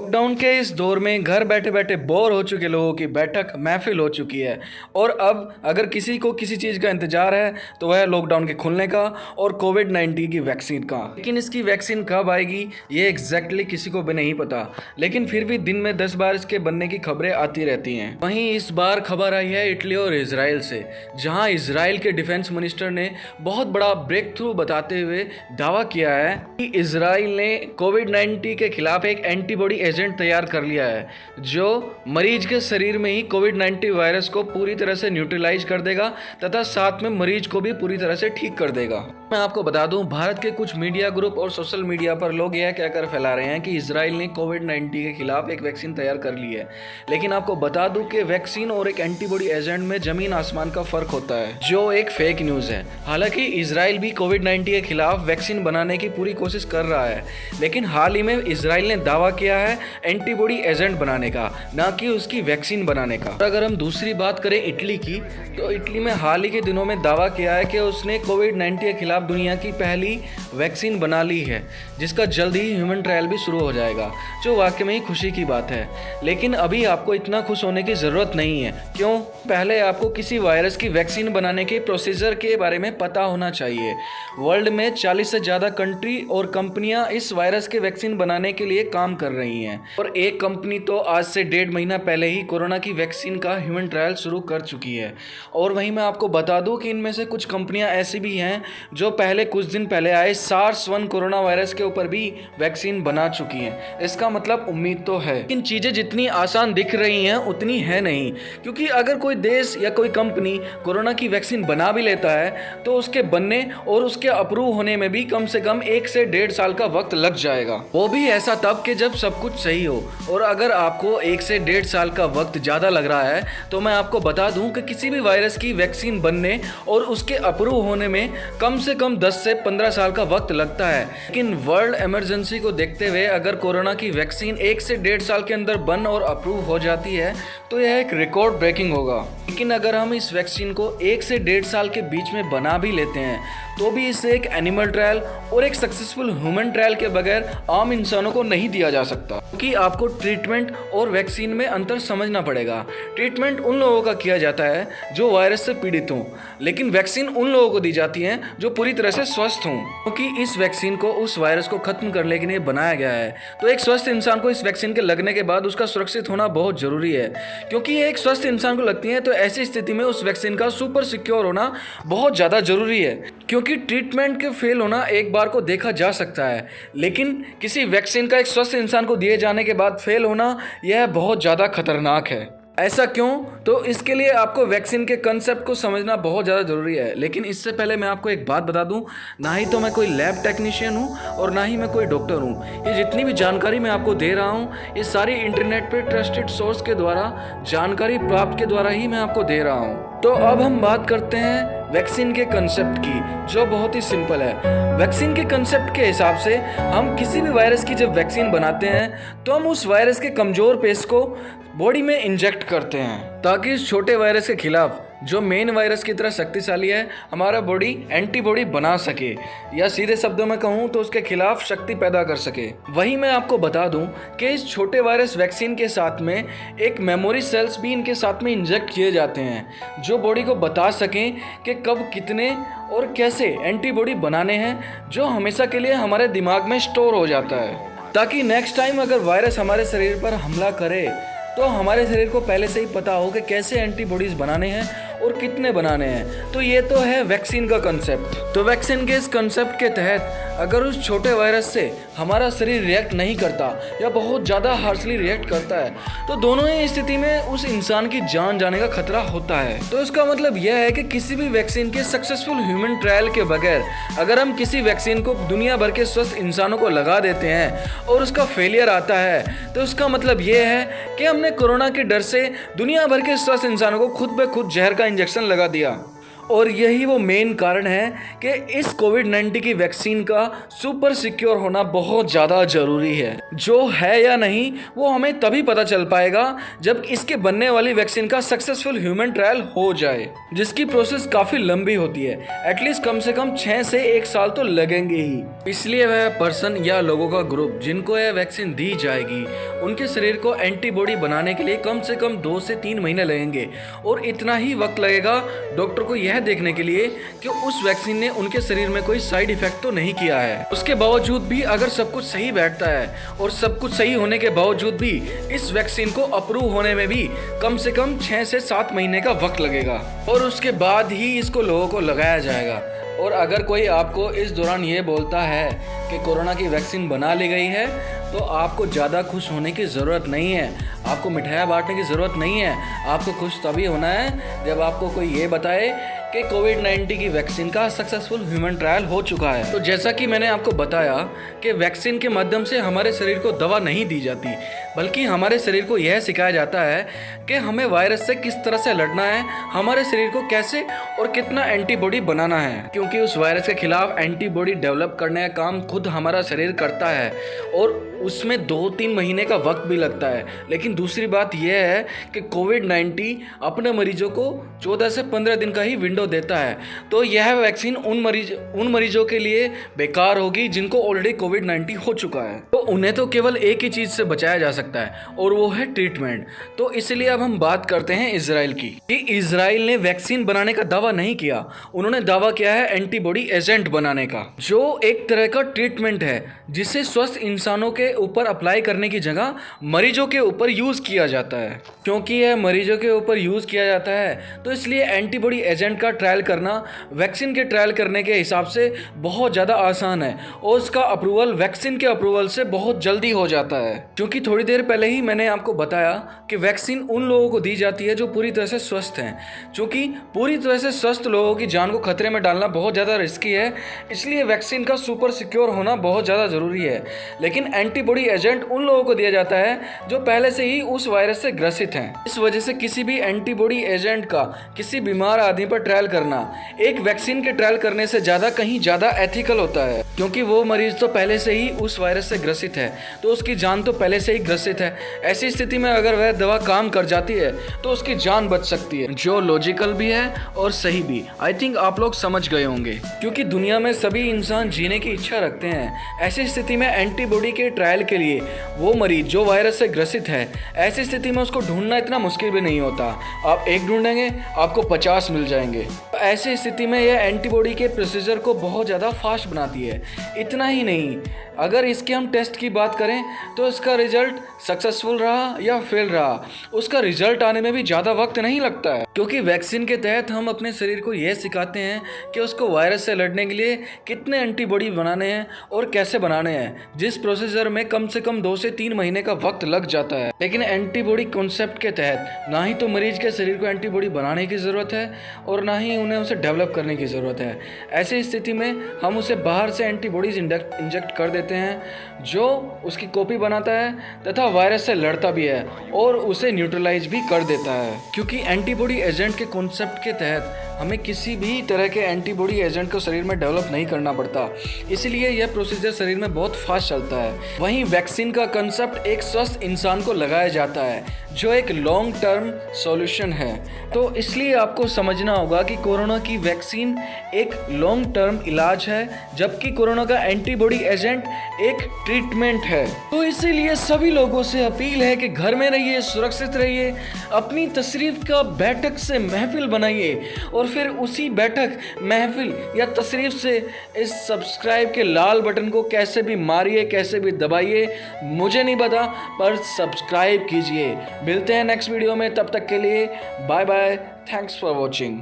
Lockdown के इस दौर में घर बैठे बैठे बोर हो चुके लोगों की बैठक महफिल हो चुकी है। और अब अगर किसी को किसी चीज़ का इंतजार है तो वह लॉकडाउन के खुलने का और कोविड-19 की वैक्सीन का। लेकिन इसकी वैक्सीन कब आएगी ये एग्जैक्टली किसी को भी नहीं पता, लेकिन फिर भी दिन में 10 बार इसके बनने की खबरें आती रहती हैं। वहीं इस बार खबर आई है इटली और इजराइल से, जहां इजराइल के डिफेंस मिनिस्टर ने बहुत बड़ा ब्रेक थ्रू बताते हुए दावा किया है कि इजराइल ने कोविड-19 के खिलाफ एक एंटीबॉडी एजेंट तैयार कर लिया है जो मरीज के शरीर में ही कोविड-19 वायरस को पूरी तरह से न्यूट्रलाइज कर देगा तथा साथ में मरीज को भी पूरी तरह से ठीक कर देगा। मैं आपको बता दूं, भारत के कुछ मीडिया ग्रुप और सोशल मीडिया पर लोग यह कहकर फैला रहे हैं कि इजराइल ने कोविड-19 के खिलाफ एक वैक्सीन तैयार कर ली है, लेकिन आपको बता दूं कि वैक्सीन और एक एंटीबॉडी एजेंट में जमीन आसमान का फर्क होता है, जो एक फेक न्यूज है। हालांकि इजराइल भी कोविड-19 के खिलाफ वैक्सीन बनाने की पूरी कोशिश कर रहा है, लेकिन हाल ही में इजराइल ने दावा किया है एंटीबॉडी एजेंट बनाने का, ना कि उसकी वैक्सीन बनाने का। और अगर हम दूसरी बात करें इटली की, तो इटली में हाल ही के दिनों में दावा किया है कि उसने कोविड-19 के खिलाफ दुनिया की पहली वैक्सीन बना ली है, जिसका जल्द ही ह्यूमन ट्रायल भी शुरू हो जाएगा, जो वाकई में ही खुशी की बात है। लेकिन अभी आपको इतना खुश होने की ज़रूरत नहीं है। क्यों? पहले आपको किसी वायरस की वैक्सीन बनाने के प्रोसीजर के बारे में पता होना चाहिए। वर्ल्ड में 40 से ज़्यादा कंट्री और कंपनियां इस वायरस के वैक्सीन बनाने के लिए काम कर रही हैं, और एक कंपनी तो आज से 1.5 महीना पहले ही कोरोना की वैक्सीन का ह्यूमन ट्रायल शुरू कर चुकी है। और वहीं मैं आपको बता दूं कि इनमें से कुछ कंपनियां ऐसी भी हैं जो पहले कुछ दिन पहले आए SARS-1 कोरोना वायरस के ऊपर भी वैक्सीन बना चुकी हैं। इसका मतलब उम्मीद तो है, लेकिन चीज़ें जितनी आसान दिख रही हैं उतनी है नहीं, क्योंकि अगर कोई देश या कोई कंपनी कोरोना की वैक्सीन बना भी लेता है तो उसके बनने और उसके अप्रूव होने में भी कम से कम 1 से 1.5 साल का वक्त लग जाएगा। वो भी ऐसा तब कि जब सब कुछ सही हो। और अगर आपको 1 से 1.5 साल का वक्त ज़्यादा लग रहा है तो मैं आपको बता दूं कि किसी भी वायरस की वैक्सीन बनने और उसके अप्रूव होने में कम से कम 10 से 15 साल का वक्त लगता है। लेकिन वर्ल्ड इमरजेंसी को देखते हुए अगर कोरोना की वैक्सीन 1 से 1.5 साल के अंदर बन और अप्रूव हो जाती है तो यह एक रिकॉर्ड ब्रेकिंग होगा। लेकिन अगर हम इस वैक्सीन को 1 से 1.5 साल के बीच में बना भी लेते हैं तो भी इसे एक एनिमल ट्रायल और एक सक्सेसफुल ह्यूमन ट्रायल के बगैर आम इंसानों को नहीं दिया जा सकता, क्योंकि आपको ट्रीटमेंट और वैक्सीन में अंतर समझना पड़ेगा। ट्रीटमेंट उन लोगों का किया जाता है जो वायरस से पीड़ित हों, लेकिन वैक्सीन उन लोगों को दी जाती है जो पूरी तरह से स्वस्थ हों, क्योंकि इस वैक्सीन को उस वायरस को खत्म करने के लिए बनाया गया है। तो एक स्वस्थ इंसान को इस वैक्सीन के लगने के बाद उसका सुरक्षित होना बहुत जरूरी है, क्योंकि ये एक स्वस्थ इंसान को लगती है तो ऐसी स्थिति में उस वैक्सीन का सुपर सिक्योर होना बहुत ज़्यादा जरूरी है। क्योंकि ट्रीटमेंट के फेल होना एक बार को देखा जा सकता है, लेकिन किसी वैक्सीन का एक स्वस्थ इंसान को दिए जाने के बाद फेल होना यह बहुत ज़्यादा खतरनाक है। ऐसा क्यों? तो इसके लिए आपको वैक्सीन के कंसेप्ट को समझना बहुत ज़्यादा ज़रूरी है। लेकिन इससे पहले मैं आपको एक बात बता दूं, ना ही तो मैं कोई लैब टेक्नीशियन हूं और ना ही मैं कोई डॉक्टर हूं। ये जितनी भी जानकारी मैं आपको दे रहा हूं ये सारी इंटरनेट पे ट्रस्टेड सोर्स के द्वारा जानकारी प्राप्त के द्वारा ही मैं आपको दे रहा हूँ। तो अब हम बात करते हैं वैक्सीन के कंसेप्ट की, जो बहुत ही सिंपल है। वैक्सीन के कंसेप्ट के हिसाब से हम किसी भी वायरस की जब वैक्सीन बनाते हैं तो हम उस वायरस के कमज़ोर पेश को बॉडी में इंजेक्ट करते हैं, ताकि इस छोटे वायरस के खिलाफ जो मेन वायरस की तरह शक्तिशाली है हमारा बॉडी एंटीबॉडी बना सके, या सीधे शब्दों में कहूँ तो उसके खिलाफ शक्ति पैदा कर सके। वहीं मैं आपको बता दूं कि इस छोटे वायरस वैक्सीन के साथ में एक मेमोरी सेल्स भी इनके साथ में इंजेक्ट किए जाते हैं, जो बॉडी को बता सकें कि कब कितने और कैसे एंटीबॉडी बनाने हैं, जो हमेशा के लिए हमारे दिमाग में स्टोर हो जाता है, ताकि नेक्स्ट टाइम अगर वायरस हमारे शरीर पर हमला करे तो हमारे शरीर को पहले से ही पता हो कि कैसे एंटीबॉडीज़ बनाने हैं और कितने बनाने हैं। तो ये तो है वैक्सीन का कंसेप्ट। तो वैक्सीन के इस कंसेप्ट के तहत अगर उस छोटे वायरस से हमारा शरीर रिएक्ट नहीं करता या बहुत ज़्यादा हार्शली रिएक्ट करता है तो दोनों ही स्थिति में उस इंसान की जान जाने का खतरा होता है। तो इसका मतलब यह है कि किसी भी वैक्सीन के सक्सेसफुल ह्यूमन ट्रायल के बगैर अगर हम किसी वैक्सीन को दुनिया भर के स्वस्थ इंसानों को लगा देते हैं और उसका फेलियर आता है तो उसका मतलब यह है कि हमने कोरोना के डर से दुनिया भर के स्वस्थ इंसानों को खुद ब खुद जहर का इंजेक्शन लगा दिया। और यही वो मेन कारण है कि इस कोविड-19 की वैक्सीन का सुपर सिक्योर होना बहुत ज़्यादा ज़रूरी है। जो है या नहीं वो हमें तभी पता चल पाएगा जब इसके बनने वाली वैक्सीन का सक्सेसफुल ह्यूमन ट्रायल हो जाए, जिसकी प्रोसेस काफ़ी लंबी होती है। एटलीस्ट कम से कम 6 से 1 साल तो लगेंगे ही। इसलिए वह पर्सन या लोगों का ग्रुप जिनको यह वैक्सीन दी जाएगी, उनके शरीर को एंटीबॉडी बनाने के लिए कम से कम 2 से 3 महीने लगेंगे। और इतना ही वक्त लगेगा डॉक्टर को यह देखने के लिए कि उस वैक्सीन ने उनके शरीर में कोई साइड इफेक्ट तो नहीं किया है। उसके बावजूद भी अगर सब कुछ सही बैठता है और सब कुछ सही होने के बावजूद भी इस वैक्सीन को अप्रूव होने में भी कम से कम 6 से 7 महीने का वक्त लगेगा और उसके बाद ही इसको लोगों को लगाया जाएगा। और अगर कोई आपको इस दौरान ये बोलता है कि कोरोना की वैक्सीन बना ली गई है, तो आपको ज़्यादा खुश होने की ज़रूरत नहीं है, आपको मिठाइयाँ बांटने की ज़रूरत नहीं है। आपको खुश तभी होना है जब आपको कोई ये बताए कि कोविड-19 की वैक्सीन का सक्सेसफुल ह्यूमन ट्रायल हो चुका है। तो जैसा कि मैंने आपको बताया कि वैक्सीन के माध्यम से हमारे शरीर को दवा नहीं दी जाती, बल्कि हमारे शरीर को यह सिखाया जाता है कि हमें वायरस से किस तरह से लड़ना है, हमारे शरीर को कैसे और कितना एंटीबॉडी बनाना है। क्योंकि उस वायरस के खिलाफ एंटीबॉडी डेवलप करने का काम खुद हमारा शरीर करता है और उसमें 2-3 महीने का वक्त भी लगता है। लेकिन दूसरी बात यह है कि कोविड-19 अपने मरीजों को 14 से 15 दिन का ही विंडो देता है। तो यह वैक्सीन उन मरीजों के लिए बेकार होगी जिनको ऑलरेडी कोविड-19 हो चुका है। तो उन्हें तो केवल एक ही चीज़ से बचाया जा सकता है और वो है ट्रीटमेंट। तो इसलिए अब हम बात करते हैं इजराइल की, कि इजराइल ने वैक्सीन बनाने का दावा नहीं किया, उन्होंने दावा किया है एंटीबॉडी एजेंट बनाने का, जो एक तरह का ट्रीटमेंट है जिसे स्वस्थ इंसानों के ऊपर अप्लाई करने की जगह मरीजों के ऊपर यूज़ किया जाता है। क्योंकि यह मरीजों के ऊपर यूज़ किया जाता है तो इसलिए एंटीबॉडी एजेंट का ट्रायल करना वैक्सीन के ट्रायल करने के हिसाब से बहुत ज़्यादा आसान है और उसका अप्रूवल वैक्सीन के अप्रूवल से बहुत जल्दी हो जाता है। क्योंकि थोड़ी देर पहले ही मैंने आपको बताया कि वैक्सीन उन लोगों को दी जाती है जो पूरी तरह से स्वस्थ हैं। चूँकि पूरी तरह से स्वस्थ लोगों की जान को खतरे में डालना बहुत ज़्यादा रिस्की है, इसलिए वैक्सीन का सुपर सिक्योर होना बहुत ज़्यादा ज़रूरी है। लेकिन एंटीबॉडी एजेंट उन लोगों को दिया जाता है जो पहले से ही उस वायरस से ग्रसित हैं। इस वजह से किसी भी एंटीबॉडी एजेंट का किसी बीमार आदमी पर ट्रायल करना एक वैक्सीन के ट्रायल करने से कहीं ज़्यादा एथिकल होता है। क्योंकि वो मरीज तो पहले से ही उस वायरस से ग्रसित है, तो उसकी जान तो पहले से ही ग्रसित है। ऐसी स्थिति में अगर वह दवा काम कर जाती है तो उसकी जान बच सकती है, जो लॉजिकल भी है और सही भी। आई थिंक आप लोग समझ गए होंगे। क्योंकि दुनिया में सभी इंसान जीने की इच्छा रखते हैं। ऐसी स्थिति में एंटीबॉडी के ट्रायल के लिए वो मरीज जो वायरस से ग्रसित है, ऐसी स्थिति में उसको ढूंढना इतना मुश्किल भी नहीं होता। आप एक ढूंढेंगे आपको 50 मिल जाएंगे। तो ऐसी स्थिति में यह एंटीबॉडी के प्रोसीजर को बहुत ज़्यादा फास्ट बनाती है। इतना ही नहीं, अगर इसके हम टेस्ट की बात करें तो इसका रिजल्ट सक्सेसफुल रहा या फेल रहा, उसका रिजल्ट आने में भी ज़्यादा वक्त नहीं लगता है। क्योंकि वैक्सीन के तहत हम अपने शरीर को यह सिखाते हैं कि उसको वायरस से लड़ने के लिए कितने एंटीबॉडी बनाने हैं और कैसे बनाने हैं, जिस प्रोसीजर में कम से कम 2 से 3 महीने का वक्त लग जाता है। लेकिन एंटीबॉडी कॉन्सेप्ट के तहत ना ही तो मरीज के शरीर को एंटीबॉडी बनाने की ज़रूरत है और ना ही उन्हें उसे डेवलप करने की ज़रूरत है। ऐसी स्थिति में हम उसे बाहर से एंटीबॉडीज इंजेक्ट कर देते हैं, जो उसकी कॉपी बनाता है तथा वायरस से लड़ता भी है और उसे न्यूट्रलाइज भी कर देता है। क्योंकि एंटीबॉडी एजेंट के कॉन्सेप्ट के तहत हमें किसी भी तरह के एंटीबॉडी एजेंट को शरीर में डेवलप नहीं करना पड़ता, इसलिए यह प्रोसीजर शरीर में बहुत फास्ट चलता है। वहीं वैक्सीन का कंसेप्ट एक स्वस्थ इंसान को लगाया जाता है, जो एक लॉन्ग टर्म सॉल्यूशन है। तो इसलिए आपको समझना होगा कि कोरोना की वैक्सीन एक लॉन्ग टर्म इलाज है, जबकि कोरोना का एंटीबॉडी एजेंट एक ट्रीटमेंट है। तो इसीलिए सभी लोगों से अपील है कि घर में रहिए, सुरक्षित रहिए, अपनी तशरीफ का बैठक से महफिल बनाइए और फिर उसी बैठक, महफिल या तशरीफ से इस सब्सक्राइब के लाल बटन को कैसे भी मारिए, कैसे भी दबाइए, मुझे नहीं पता, पर सब्सक्राइब कीजिए। मिलते हैं नेक्स्ट वीडियो में, तब तक के लिए bye bye, thanks for watching.